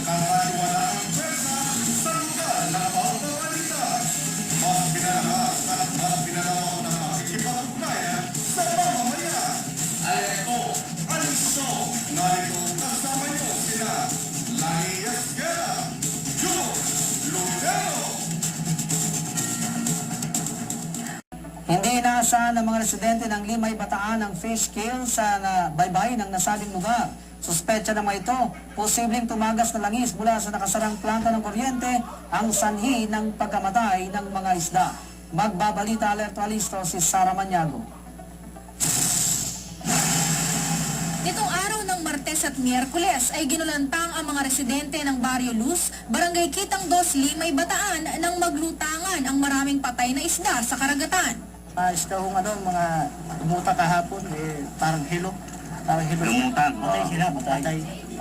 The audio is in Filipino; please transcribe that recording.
Kakaliwalaang pwersa sa lugar na pagbabalita. Mas pinalakas at mas pinalawak ng pakikipag-ugnayan sa mamamayan. Aleco, Aliso, narito kasama niyo sila Lani Esguera, George Lutero. Hindi inaasahan ng mga residente ng Limay Bataan ang fish kill sa baybay ng nasabing lugar. Suspecha naman ito, posibleng tumagas na langis mula sa nakasarang planta ng kuryente ang sanhi ng pagkamatay ng mga isda. Magbabalita alerto alisto si Sara Maniago. Nitong araw ng Martes at Miyerkules ay ginulantang ang mga residente ng Barrio Luz, Barangay Kitang 2, Limay Bataan nang maglutangan ang maraming patay na isda sa karagatan. Isda hong mga tumuta kahapon, parang hilo. Lumutang. Matay sila, matay.